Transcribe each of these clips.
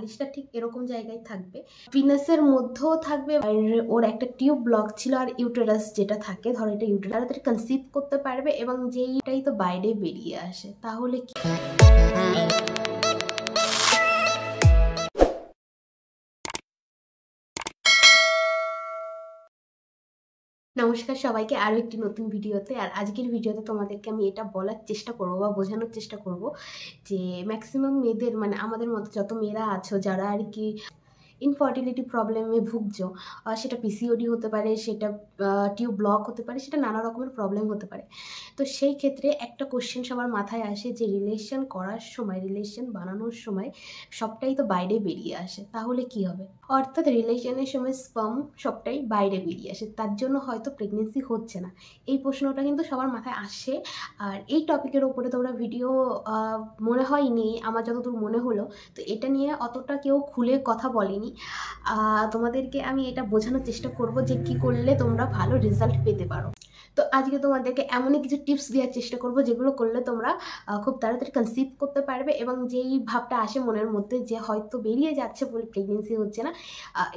বালিশটা ঠিক এরকম জায়গায় থাকবে, পিনাসের মধ্যেও থাকবে, আর ওর একটা টিউব ব্লক ছিল আর ইউটেরাস যেটা থাকে, ধরো এটা ইউটেরাস, তাড়াতাড়ি কনসিভ করতে পারবে এবং যেইটাই তো বাইরে বেরিয়ে আসে। তাহলে কি নমস্কার সবাইকে আরও একটি নতুন ভিডিওতে। আর আজকের ভিডিওতে তোমাদেরকে আমি এটা বলার চেষ্টা করব বা বোঝানোর চেষ্টা করব যে ম্যাক্সিমাম মেয়েদের, মানে আমাদের মতো যত মেয়েরা আছো যারা আর কি ইনফার্টিলিটি প্রবলেমে ভুগছো, সেটা পিসিওডি হতে পারে, সেটা টিউব ব্লক হতে পারে, সেটা নানা রকমের প্রবলেম হতে পারে। তো সেই ক্ষেত্রে একটা কোশ্চেন সবার মাথায় আসে যে রিলেশন করার সময়, রিলেশন বানানোর সময় সবটাই তো বাইরে বেরিয়ে আসে, তাহলে কি হবে? অর্থাৎ রিলেশনের সময় স্পার্ম সবটাই বাইরে বেরিয়ে আসে, তার জন্য হয়তো প্রেগনেন্সি হচ্ছে না। এই প্রশ্নটা কিন্তু সবার মাথায় আসে। আর এই টপিকের ওপরে তোমরা ভিডিও মনে হয়নি, আমার যতদূর মনে হলো, তো এটা নিয়ে অতটা কেউ খুলে কথা বলেনি। তোমাদেরকে আমি এটা বোঝানোর চেষ্টা করব যে কি করলে তোমরা ভালো রেজাল্ট পেতে পারো। তো আজকে তোমাদেরকে এমনই কিছু টিপস দেওয়ার চেষ্টা করব যেগুলো করলে তোমরা খুব তাড়াতাড়ি কনসিভ করতে পারবে, এবং যেই ভাবটা আসে মনের মধ্যে যে হয়তো বেরিয়ে যাচ্ছে বলে প্রেগনেন্সি হচ্ছে না,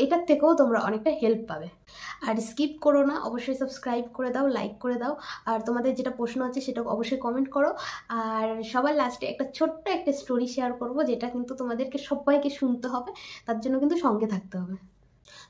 এটার থেকেও তোমরা অনেকটা হেল্প পাবে। আর স্কিপ করো না, অবশ্যই সাবস্ক্রাইব করে দাও, লাইক করে দাও, আর তোমাদের যেটা প্রশ্ন আছে সেটা অবশ্যই কমেন্ট করো। আর সবার লাস্টে একটা ছোট্ট একটা স্টোরি শেয়ার করব, যেটা কিন্তু তোমাদেরকে সবাইকে শুনতে হবে, তার জন্য কিন্তু সঙ্গে থাকতে হবে।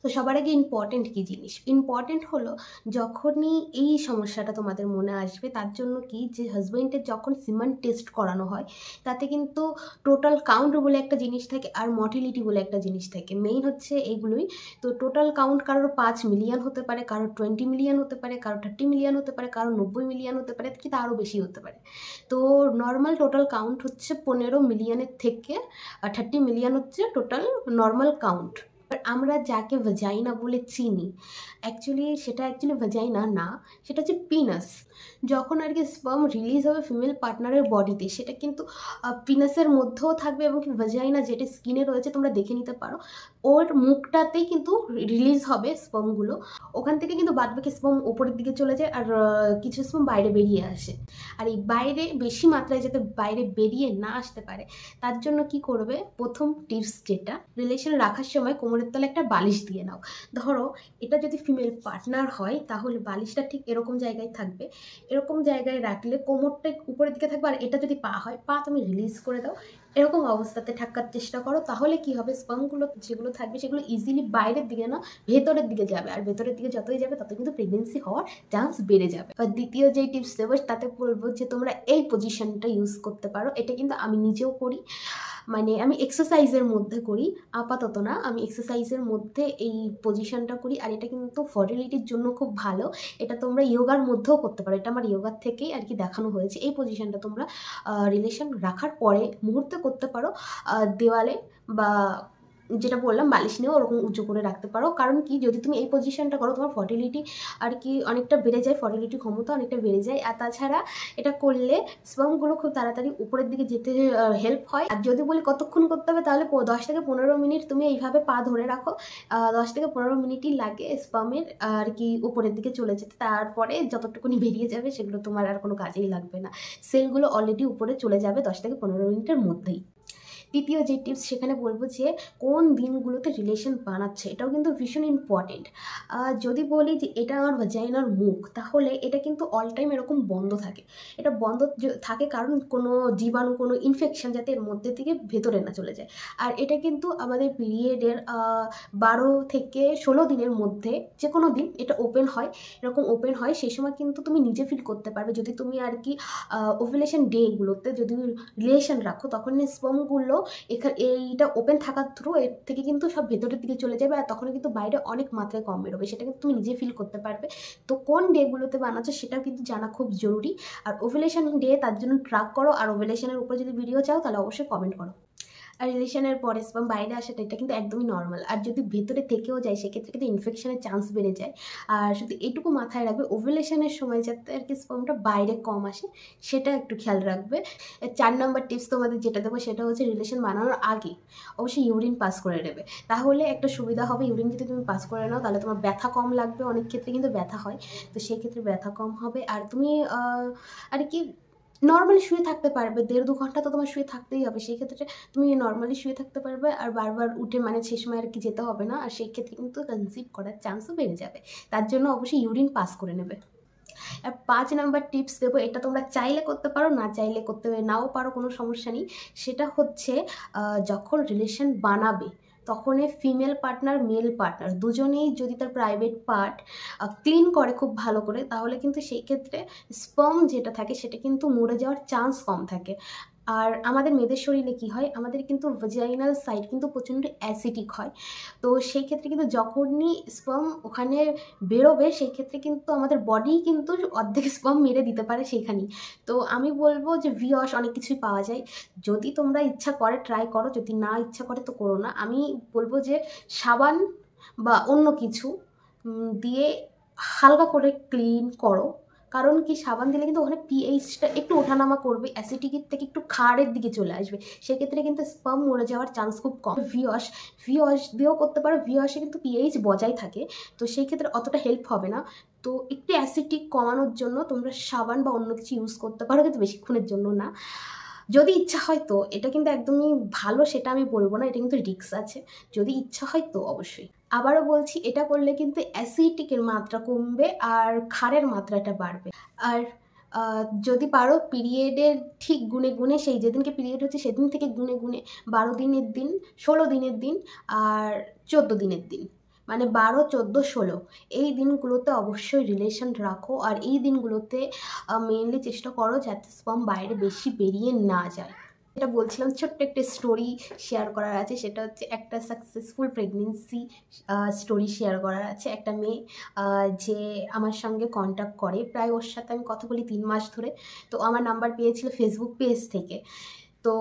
তো সবার আগে ইম্পর্টেন্ট কী জিনিস? ইম্পর্টেন্ট হলো যখনই এই সমস্যাটা তোমাদের মনে আসবে, তার জন্য কি যে হাজব্যান্ডের যখন সিমেন টেস্ট করানো হয়, তাতে কিন্তু টোটাল কাউন্ট বলে একটা জিনিস থাকে আর মর্টিলিটি বলে একটা জিনিস থাকে। মেইন হচ্ছে এইগুলোই। তো টোটাল কাউন্ট কারোর 5 মিলিয়ন হতে পারে, কারোর 20 মিলিয়ন হতে পারে, কারোর 30 মিলিয়ন হতে পারে, কারোর 90 মিলিয়ন হতে পারে, কি তারও বেশি হতে পারে। তো নর্মাল টোটাল কাউন্ট হচ্ছে 15 মিলিয়নের থেকে 30 মিলিয়ন হচ্ছে টোটাল নর্মাল কাউন্ট। আমরা যাকে ভাজাইনা বলে চিনি, সেটা ভাজাইনা না, সেটা হচ্ছে পিনাস। যখন আর কি স্পার্ম রিলিজ হবে ফিমেল পার্টনারের বডিতে, সেটা কিন্তু পিনাসের মধ্যেও থাকবে, এবং ভাজাইনা যেটা স্কিনে রয়েছে তোমরা দেখে নিতে পারো, ওর মুখটাতেই কিন্তু রিলিজ হবে স্পার্মগুলো। ওখান থেকে কিন্তু বাদবাকি স্পার্ম ওপরের দিকে চলে যায়, আর কিছু স্পার্ম বাইরে বেরিয়ে আসে। আর এই বাইরে বেশি মাত্রায় যাতে বাইরে বেরিয়ে না আসতে পারে, তার জন্য কি করবে, প্রথম টিপস যেটা, রিলেশন রাখার সময় কোমরের তলে একটা বালিশ দিয়ে নাও। ধরো এটা যদি ফিমেল পার্টনার হয়, তাহলে বালিশটা ঠিক এরকম জায়গায় থাকবে। এরকম জায়গায় রাখলে কোমরটা উপরের দিকে থাকবে, আর এটা যদি পা হয়, পা তুমি রিলিজ করে দাও, এরকম অবস্থাতে থাকার চেষ্টা করো। তাহলে কি হবে, স্পার্মগুলো যেগুলো থাকবে সেগুলো ইজিলি বাইরের দিকে না ভেতরের দিকে যাবে, আর ভেতরের দিকে যতই যাবে তত কিন্তু প্রেগনেন্সি হওয়ার চান্স বেড়ে যাবে। আর দ্বিতীয় যেই টিপস দেবো তাতে বলবো যে তোমরা এই পজিশনটা ইউজ করতে পারো। এটা কিন্তু আমি নিজেও করি, মানে আমি এক্সারসাইজের মধ্যে করি, আপাতত না, আমি এক্সারসাইজের মধ্যে এই পজিশনটা করি। আর এটা কিন্তু ফার্টিলিটির জন্য খুব ভালো। এটা তোমরা ইয়োগার মধ্যেও করতে পারো, এটা আমার ইয়োগার থেকেই আর কি দেখানো হয়েছে। এই পজিশনটা তোমরা রিলেশন রাখার পরে মুহূর্তে করতে পারো, দেওয়ালে বা যেটা বললাম বালিশ নিয়েও ওরকম উঁচু করে রাখতে পারো। কারণ কি, যদি তুমি এই পজিশনটা করো তোমার ফার্টিলিটি আর কি অনেকটা বেড়ে যায়, ফার্টিলিটি ক্ষমতা অনেকটা বেড়ে যায়। আর তাছাড়া এটা করলে স্পার্মগুলো খুব তাড়াতাড়ি উপরের দিকে যেতে হেল্প হয়। আর যদি বলি কতক্ষণ করতে হবে, তাহলে 10 থেকে 15 মিনিট তুমি এইভাবে পা ধরে রাখো, 10 থেকে 15 মিনিটই লাগে স্পার্মের আর কি উপরের দিকে চলে যেতে। তারপরে যতটুকুনি বেরিয়ে যাবে সেগুলো তোমার আর কোনো কাজেই লাগবে না, সেলগুলো অলরেডি উপরে চলে যাবে 10 থেকে 15 মিনিটের মধ্যেই। তৃতীয় যে টিপস, সেখানে বলবো যে কোন দিনগুলোতে রিলেশন বানাচ্ছে, এটাও কিন্তু ভীষণ ইম্পর্টেন্ট। যদি বলি যে এটা আমার ভাজাইনার মুখ, তাহলে এটা কিন্তু অল টাইম এরকম বন্ধ থাকে। এটা বন্ধ থাকে কারণ কোনো জীবাণু, কোনো ইনফেকশন যাতে এর মধ্যে থেকে ভেতরে না চলে যায়। আর এটা কিন্তু আমাদের পিরিয়ডের 12 থেকে 16 দিনের মধ্যে যে কোনো দিন এটা ওপেন হয়, এরকম ওপেন হয়। সেই সময় কিন্তু তুমি নিজে ফিল করতে পারবে, যদি তুমি আর কি ওভুলেশন ডেগুলোতে যদি রিলেশন রাখো, তখন স্পার্মগুলো এইটা ওপেন থাকার থ্রু এর থেকে কিন্তু সব ভেতরের দিকে চলে যাবে, আর তখন কিন্তু বাইরে অনেক মাত্রায় কম বেরোবে, সেটা কিন্তু তুমি নিজে ফিল করতে পারবে। তো কোন ডেগুলোতে বানাচ্ছে সেটাও কিন্তু জানা খুব জরুরি। আর ওভুলেশন ডে তার জন্য ট্র্যাক করো, আর ওভুলেশনের উপর যদি ভিডিও চাও তাহলে অবশ্যই কমেন্ট করো। আর রিলেশনের পরে স্পার্ম বাইরে আসাটা এটা কিন্তু একদমই নর্মাল। আর যদি ভেতরে থেকেও যায় সেক্ষেত্রে কিন্তু ইনফেকশনের চান্স বেড়ে যায়। আর শুধু এইটুকু মাথায় রাখবে, ওভুলেশনের সময় যাতে আর কি স্পার্মটা বাইরে কম আসে সেটা একটু খেয়াল রাখবে। 4 নম্বর টিপস তোমাদের যেটা দেবো সেটা হচ্ছে রিলেশন বানানোর আগে অবশ্যই ইউরিন পাস করে নেবে, তাহলে একটা সুবিধা হবে। ইউরিন যদি তুমি পাস করে নাও তাহলে তোমার ব্যথা কম লাগবে, অনেক ক্ষেত্রে কিন্তু ব্যথা হয়, তো সেক্ষেত্রে ব্যথা কম হবে। আর তুমি আর কি নর্মালি শুয়ে থাকতে পারবে, 1.5-2 ঘন্টা তো তোমার শুয়ে থাকতেই হবে। সেই ক্ষেত্রে তুমি নর্মালি শুয়ে থাকতে পারবে, আর বারবার উঠে মানে সেই সময় আর কি যেতে হবে না। আর সেই ক্ষেত্রে কিন্তু কনসিভ করার চান্সও বেড়ে যাবে। তার জন্য অবশ্যই ইউরিন পাস করে নেবে। আর 5 নাম্বার টিপস দেবো, এটা তোমরা চাইলে করতে পারো, না চাইলে করতে নাও পারো, কোনো সমস্যা নেই। সেটা হচ্ছে যখন রিলেশন বানাবে তখন ফিমেল পার্টনার মেল পার্টনার দুজনেই যদি তার প্রাইভেট পার্ট ক্লিন করে খুব ভালো করে, তাহলে কিন্তু সেই ক্ষেত্রে স্পার্ম যেটা থাকে সেটা কিন্তু মরে যাওয়ার চান্স কম থাকে। আর আমাদের মেয়েদের শরীরে কী হয়, আমাদের কিন্তু ভেজাইনাল সাইড কিন্তু প্রচণ্ড অ্যাসিডিক হয়। তো সেই ক্ষেত্রে কিন্তু যখনই স্পার্ম ওখানে বেরোবে সেই ক্ষেত্রে কিন্তু আমাদের বডি কিন্তু অর্ধেক স্পার্ম মেরে দিতে পারে সেখানেই। তো আমি বলবো যে ভিওয়াশ অনেক কিছুই পাওয়া যায়, যদি তোমরা ইচ্ছা করে ট্রাই করো, যদি না ইচ্ছা করে তো করো না। আমি বলবো যে সাবান বা অন্য কিছু দিয়ে হালকা করে ক্লিন করো। কারণ কি, সাবান দিলে কিন্তু ওখানে পিএইচটা একটু ওঠানামা করবে, অ্যাসিডিকের থেকে একটু খাড়ের দিকে চলে আসবে, সেক্ষেত্রে কিন্তু স্পার্ম মরে যাওয়ার চান্স খুব কম। ভিওয়াশ দিয়েও করতে পারো, ভিওয়াশে কিন্তু পিএইচ বজায় থাকে, তো সেই ক্ষেত্রে অতটা হেল্প হবে না। তো একটু অ্যাসিডিক কমানোর জন্য তোমরা সাবান বা অন্য কিছু ইউজ করতে পারো, কিন্তু বেশিক্ষণের জন্য না। যদি ইচ্ছা হয় তো, এটা কিন্তু একদমই ভালো সেটা আমি বলবো না, এটা কিন্তু রিস্ক আছে। যদি ইচ্ছা হয় তো অবশ্যই। আবারও বলছি, এটা করলে কিন্তু অ্যাসিডিকের মাত্রা কমবে আর ক্ষারের মাত্রাটা বাড়বে। আর যদি পারো পিরিয়ডের ঠিক গুনে গুনে, সেই যেদিনকে পিরিয়ড হচ্ছে সেদিন থেকে গুনে গুনে 12 দিনের দিন, 16 দিনের দিন আর 14 দিনের দিন, মানে 12, 14, 16 এই দিনগুলোতে অবশ্যই রিলেশন রাখো। আর এই দিনগুলোতে মেইনলি চেষ্টা করো যাতে স্পার্ম বাইরে বেশি বেরিয়ে না যায়। এটা বলছিলাম, ছোট্ট একটা স্টোরি শেয়ার করার আছে, সেটা হচ্ছে একটা সাকসেসফুল প্রেগনেন্সি স্টোরি শেয়ার করার আছে। একটা মেয়ে যে আমার সঙ্গে কন্ট্যাক্ট করে, প্রায় ওর সাথে আমি কথা বলি 3 মাস ধরে। তো আমার নাম্বার পেয়েছিল ফেসবুক পেজ থেকে। তো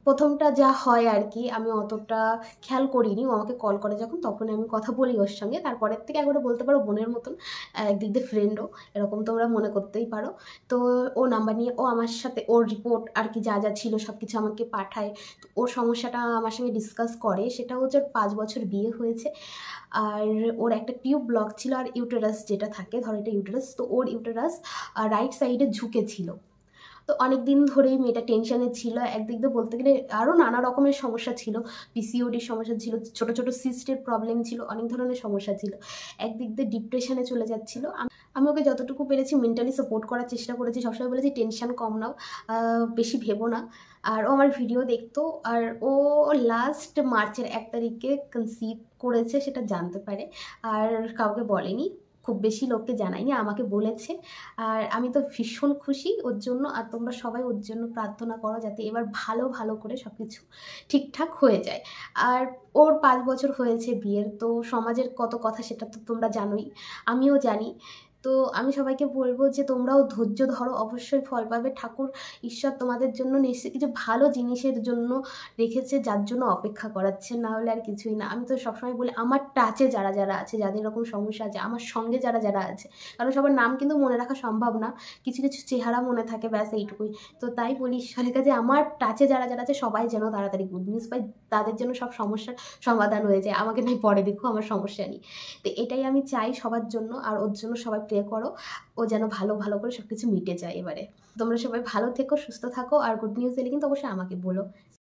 প্রথমটা যা হয় আর কি, আমি অতটা খেয়াল করিনি। ও আমাকে কল করে যখন, তখন আমি কথা বলি ওর সঙ্গে। তারপরের থেকে একবারে বলতে পারো বোনের মতন, একদিক দিয়ে ফ্রেন্ডও, এরকম তোমরা মনে করতেই পারো। তো ও নাম্বার নিয়ে ও আমার সাথে ওর রিপোর্ট আর কি যা যা ছিল সব কিছু আমাকে পাঠায়। তো ওর সমস্যাটা আমার সঙ্গে ডিসকাস করে। সেটা হচ্ছে ওর 5 বছর বিয়ে হয়েছে, আর ওর একটা টিউব ব্লক ছিল, আর ইউটেরাস যেটা থাকে, ধর এটা ইউটেরাস, তো ওর ইউটেরাস রাইট সাইডে ঝুঁকে ছিল। তো অনেক দিন ধরেই মেয়েটা টেনশানে ছিল। একদিক দিয়ে বলতে গেলে আরও নানা রকমের সমস্যা ছিল, পিসিওডির সমস্যা ছিল, ছোটো ছোটো সিস্টের প্রবলেম ছিল, অনেক ধরনের সমস্যা ছিল। একদিক দিয়ে ডিপ্রেশনে চলে যাচ্ছিল। আমি ওকে যতটুকু পেরেছি মেন্টালি সাপোর্ট করার চেষ্টা করেছি, সবসময় বলেছি টেনশান কম নাও, বেশি ভেবো না। আর ও আমার ভিডিও দেখতো, আর ও লাস্ট মার্চের 1 তারিখে কনসিভ করেছে, সেটা জানতে পারে। আর কাউকে বলেনি, খুব বেশি লোককে জানাইনি, আমাকে বলেছে। আর আমি তো ভীষণ খুশি ওর জন্য। আর তোমরা সবাই ওর জন্য প্রার্থনা করো যাতে এবার ভালো ভালো করে সব কিছু ঠিকঠাক হয়ে যায়। আর ওর 5 বছর হয়েছে বিয়ের, তো সমাজের কত কথা সেটা তো তোমরা জানোই, আমিও জানি। তো আমি সবাইকে বলবো যে তোমরাও ধৈর্য ধরো, অবশ্যই ফল পাবে। ঠাকুর ঈশ্বর তোমাদের জন্য নিশ্চয়ই কিছু ভালো জিনিসের জন্য রেখেছে, যার জন্য অপেক্ষা করাচ্ছে, না হলে আর কিছুই না। আমি তো সবসময় বলি, আমার টাচে যারা যারা আছে, যাদের এরকম সমস্যা আছে, আমার সঙ্গে যারা যারা আছে, কারণ সবার নাম কিন্তু মনে রাখা সম্ভব না, কিছু কিছু চেহারা মনে থাকে, ব্যাস এইটুকুই। তো তাই বলি ঈশ্বরের কাছে, আমার টাচে যারা যারা আছে সবাই যেন তাড়াতাড়ি গুড নিউজ পাই, তাদের জন্য সব সমস্যার সমাধান হয়ে যায়। আমাকে নয় পরে দেখো, আমার সমস্যা নেই। তো এটাই আমি চাই সবার জন্য। আর ওর জন্য সবাই প্রে করো, ও যেন ভালো ভালো করে সব কিছু মিটে যায় এবারে। তোমরা সবাই ভালো থেকো, সুস্থ থাকো, আর গুড নিউজ এলে কিন্তু অবশ্যই আমাকে বলো।